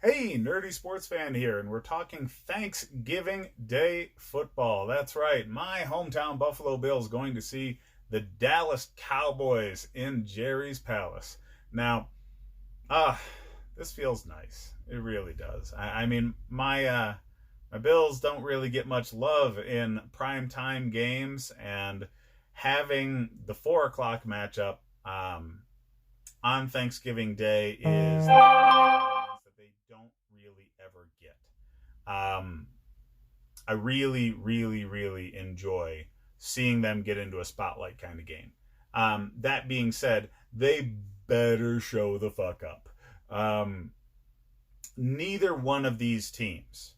Hey, nerdy sports fan here, and we're talking Thanksgiving Day football. That's right, my hometown Buffalo Bills going to see the Dallas Cowboys in Jerry's Palace. Now, ah, this feels nice. It really does. My Bills don't really get much love in primetime games, and having the 4 o'clock matchup on Thanksgiving Day is that they don't really ever get. Um, I really enjoy seeing them get into a spotlight kind of game. That being said, they better show the fuck up. Neither one of these teams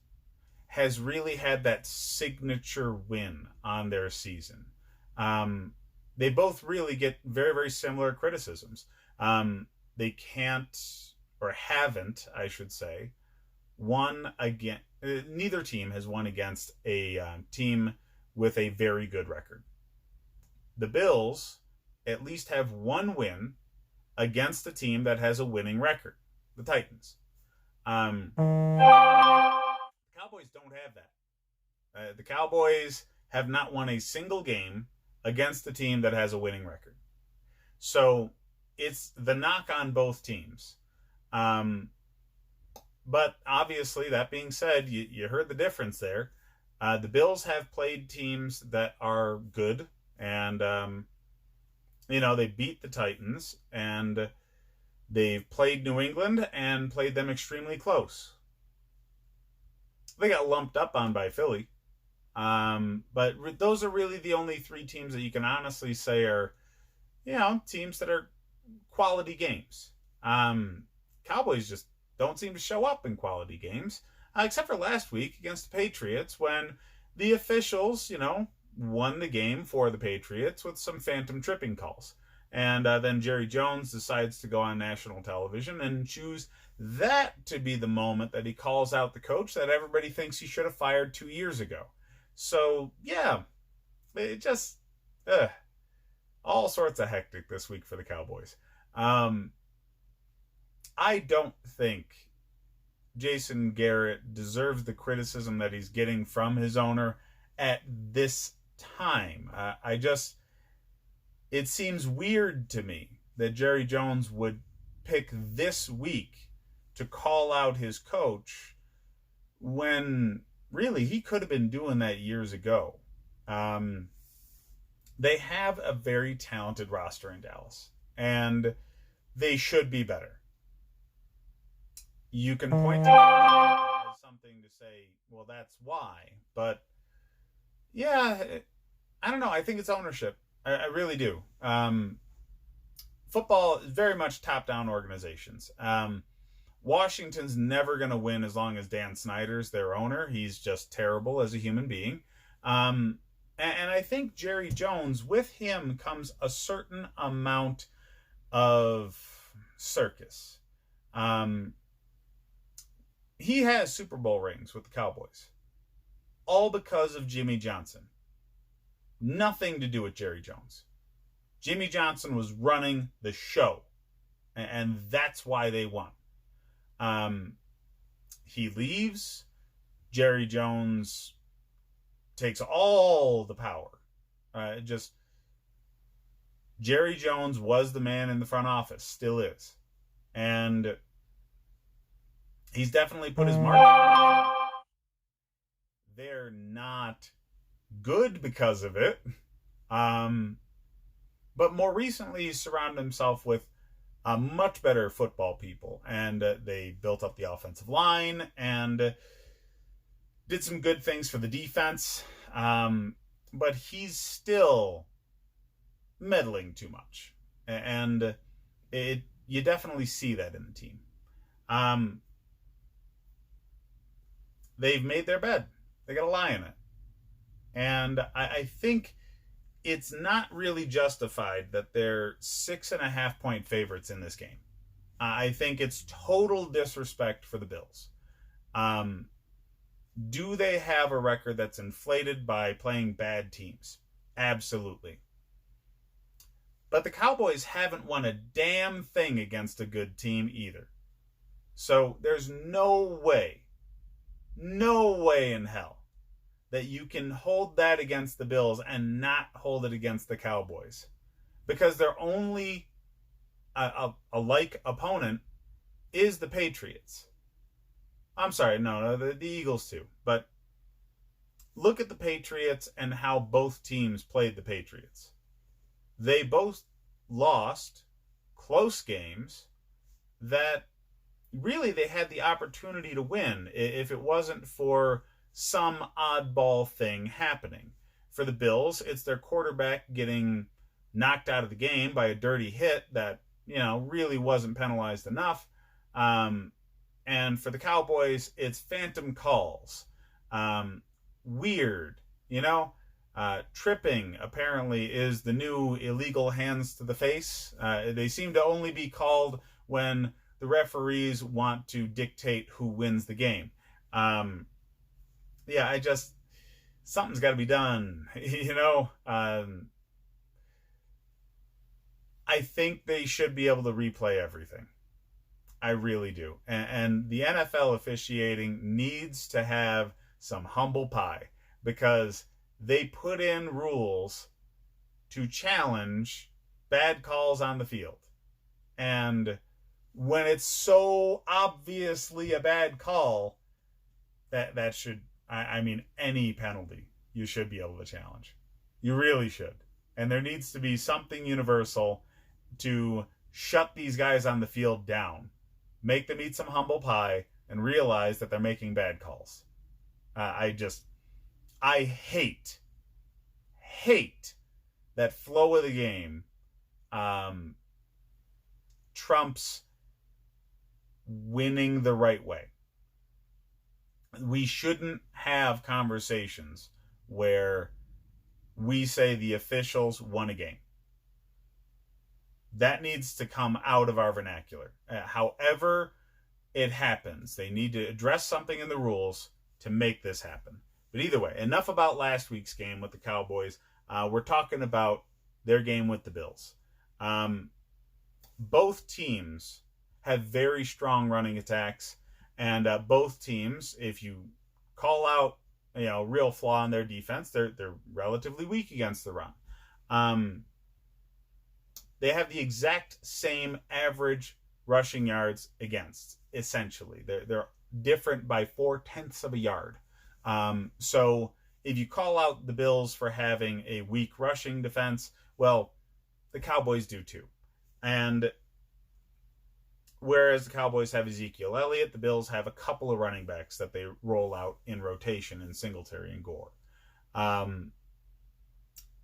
has really had that signature win on their season. They both really get very similar criticisms. They can't, or haven't, I should say, won again. Neither team has won against a team with a very good record. The Bills at least have one win against a team that has a winning record, the Titans. The Cowboys don't have that. The Cowboys have not won a single game against a team that has a winning record. So it's the knock on both teams. But obviously, that being said, you heard the difference there. The Bills have played teams that are good, and they beat the Titans, and they've played New England and played them extremely close. They got lumped up on by Philly, but those are really the only three teams that you can honestly say are, teams that are quality games. Cowboys just don't seem to show up in quality games, except for last week against the Patriots when the officials, won the game for the Patriots with some phantom tripping calls. And then Jerry Jones decides to go on national television and choose that to be the moment that he calls out the coach that everybody thinks he should have fired 2 years ago. So, yeah, it just, all sorts of hectic this week for the Cowboys. I don't think Jason Garrett deserves the criticism that he's getting from his owner at this time. It seems weird to me that Jerry Jones would pick this week to call out his coach when really he could have been doing that years ago. They have a very talented roster in Dallas, and they should be better. You can point to that as something to say, well, that's why. But, yeah, I don't know. I think it's ownership. I really do. Football is very much top-down organizations. Washington's never going to win as long as Dan Snyder's their owner. He's just terrible as a human being. And I think Jerry Jones, with him comes a certain amount of circus. He has Super Bowl rings with the Cowboys, all because of Jimmy Johnson. Nothing to do with Jerry Jones. Jimmy Johnson was running the show, and that's why they won. He leaves. Jerry Jones takes all the power. Jerry Jones was the man in the front office, still is. And he's definitely put his mark on it. They're not good because of it. But more recently, he's surrounded himself with much better football people. And they built up the offensive line and did some good things for the defense. But he's still meddling too much. And you definitely see that in the team. They've made their bed. They got to lie in it. And I think it's not really justified that they're 6.5-point favorites in this game. I think it's total disrespect for the Bills. Do they have a record that's inflated by playing bad teams? Absolutely. But the Cowboys haven't won a damn thing against a good team either. So there's no way in hell that you can hold that against the Bills and not hold it against the Cowboys, because their only a like opponent is the Patriots. I'm sorry, no, the Eagles too. But look at the Patriots and how both teams played the Patriots. They both lost close games that really they had the opportunity to win if it wasn't for some oddball thing happening. For the Bills, it's their quarterback getting knocked out of the game by a dirty hit that, really wasn't penalized enough. And for the Cowboys, it's phantom calls. Weird, tripping apparently is the new illegal hands to the face. They seem to only be called when the referees want to dictate who wins the game. Something's got to be done. I think they should be able to replay everything. I really do. And the NFL officiating needs to have some humble pie, because they put in rules to challenge bad calls on the field. And when it's so obviously a bad call, that should, any penalty you should be able to challenge. You really should. And there needs to be something universal to shut these guys on the field down, make them eat some humble pie, and realize that they're making bad calls. I hate that flow of the game trumps winning the right way. We shouldn't have conversations where we say the officials won a game. That needs to come out of our vernacular. However it happens, they need to address something in the rules to make this happen. But either way, enough about last week's game with the Cowboys. We're talking about their game with the Bills. Both teams have very strong running attacks, and both teams, if you call out real flaw in their defense, they're relatively weak against the run. They have the exact same average rushing yards against, essentially. They're different by 0.4 of a yard. So if you call out the Bills for having a weak rushing defense, well, the Cowboys do too. And whereas the Cowboys have Ezekiel Elliott, the Bills have a couple of running backs that they roll out in rotation in Singletary and Gore.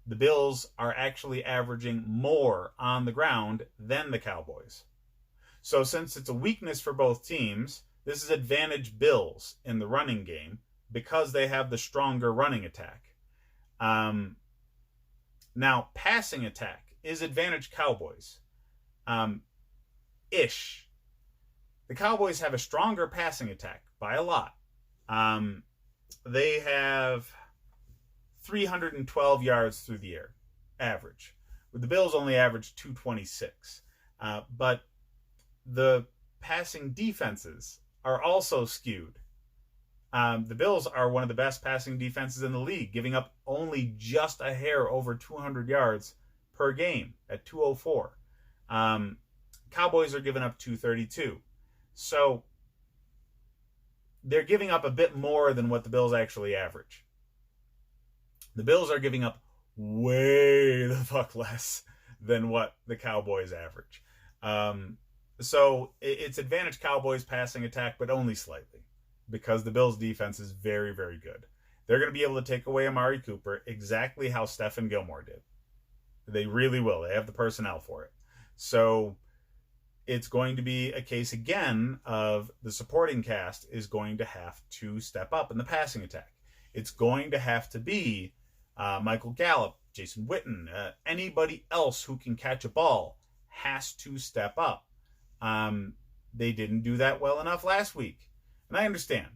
The Bills are actually averaging more on the ground than the Cowboys. So since it's a weakness for both teams, this is advantage Bills in the running game because they have the stronger running attack. Now, passing attack is advantage Cowboys. Ish. The Cowboys have a stronger passing attack by a lot. They have 312 yards through the air, average. The Bills only average 226. But the passing defenses are also skewed. The Bills are one of the best passing defenses in the league, giving up only just a hair over 200 yards per game at 204. Cowboys are giving up 232. So they're giving up a bit more than what the Bills actually average. The Bills are giving up way the fuck less than what the Cowboys average. So it's advantage Cowboys passing attack, but only slightly, because the Bills defense is very, very good. They're going to be able to take away Amari Cooper exactly how Stephon Gilmore did. They really will. They have the personnel for it. So it's going to be a case again of the supporting cast is going to have to step up in the passing attack. It's going to have to be Michael Gallup, Jason Witten, anybody else who can catch a ball has to step up. They didn't do that well enough last week. And I understand,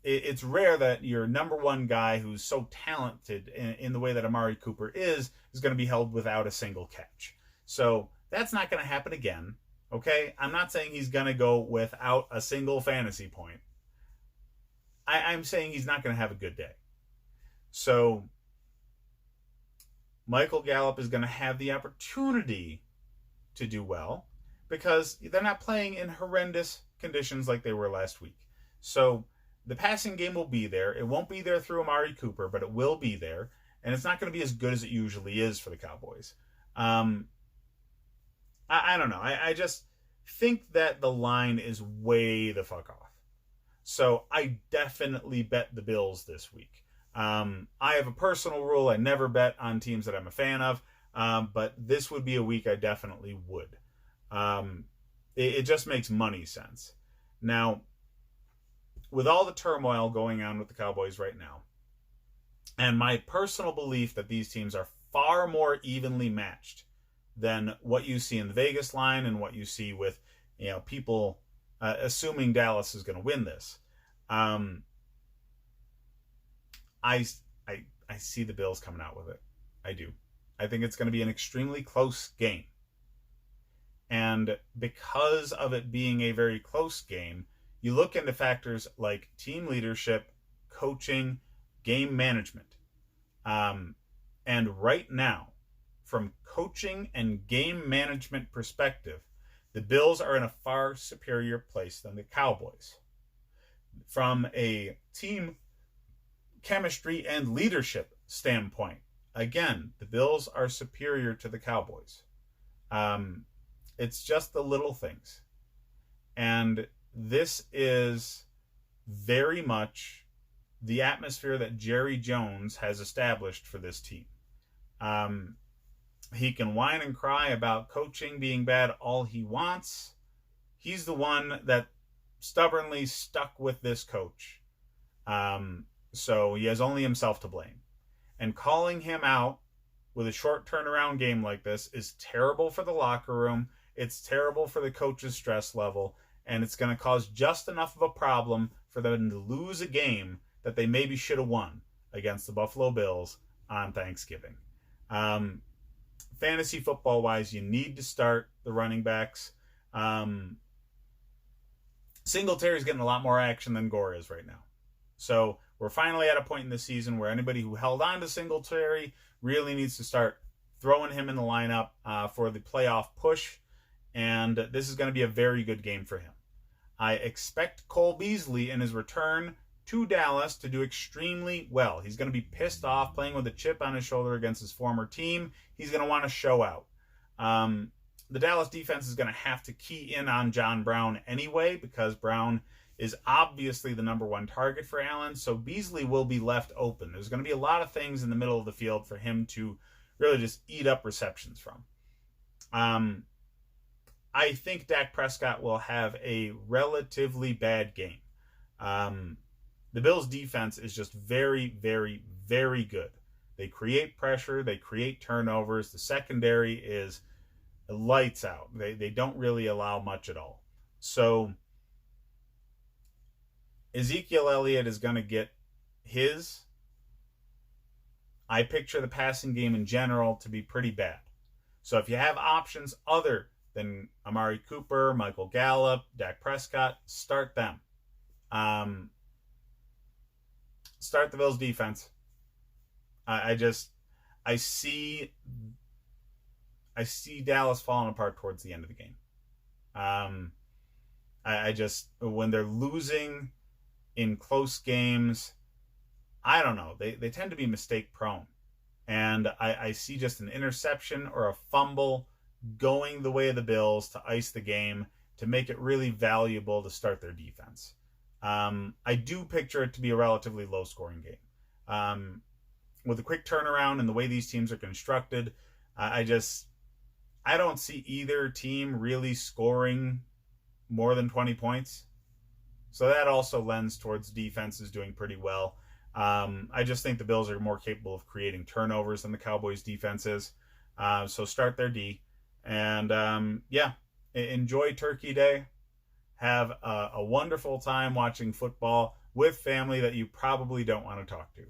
it's rare that your number one guy who's so talented in the way that Amari Cooper is going to be held without a single catch. So that's not going to happen again. Okay? I'm not saying he's going to go without a single fantasy point. I'm saying he's not going to have a good day. So Michael Gallup is going to have the opportunity to do well because they're not playing in horrendous conditions like they were last week. So the passing game will be there. It won't be there through Amari Cooper, but it will be there. And it's not going to be as good as it usually is for the Cowboys. I don't know. I just think that the line is way the fuck off. So I definitely bet the Bills this week. I have a personal rule. I never bet on teams that I'm a fan of. But this would be a week I definitely would. It just makes money sense. Now, with all the turmoil going on with the Cowboys right now, and my personal belief that these teams are far more evenly matched than what you see in the Vegas line and what you see with, people assuming Dallas is going to win this. I see the Bills coming out with it. I do. I think it's going to be an extremely close game. And because of it being a very close game, you look into factors like team leadership, coaching, game management. And right now, from coaching and game management perspective, the Bills are in a far superior place than the Cowboys. From a team chemistry and leadership standpoint, again, the Bills are superior to the Cowboys. It's just the little things. And this is very much the atmosphere that Jerry Jones has established for this team. He can whine and cry about coaching being bad all he wants. He's the one that stubbornly stuck with this coach. So he has only himself to blame. And calling him out with a short turnaround game like this is terrible for the locker room. It's terrible for the coach's stress level. And it's going to cause just enough of a problem for them to lose a game that they maybe should have won against the Buffalo Bills on Thanksgiving. Fantasy football-wise, you need to start the running backs. Singletary's getting a lot more action than Gore is right now. So we're finally at a point in the season where anybody who held on to Singletary really needs to start throwing him in the lineup for the playoff push. And this is going to be a very good game for him. I expect Cole Beasley in his return to Dallas to do extremely well. He's going to be pissed off playing with a chip on his shoulder against his former team. He's going to want to show out. The Dallas defense is going to have to key in on John Brown anyway because Brown is obviously the number one target for Allen, so Beasley will be left open. There's going to be a lot of things in the middle of the field for him to really just eat up receptions from. I think Dak Prescott will have a relatively bad game. The Bills' defense is just very, very, very good. They create pressure. They create turnovers. The secondary is lights out. They don't really allow much at all. So Ezekiel Elliott is going to get his. I picture the passing game in general to be pretty bad. So if you have options other than Amari Cooper, Michael Gallup, Dak Prescott, start them. Start the Bills defense. I see Dallas falling apart towards the end of the game. When they're losing in close games, I don't know. They tend to be mistake prone. And I see just an interception or a fumble going the way of the Bills to ice the game to make it really valuable to start their defense. I do picture it to be a relatively low-scoring game. With a quick turnaround and the way these teams are constructed, I don't see either team really scoring more than 20 points. So that also lends towards defenses doing pretty well. I just think the Bills are more capable of creating turnovers than the Cowboys' defenses. So start their D. And enjoy Turkey Day. Have a wonderful time watching football with family that you probably don't want to talk to.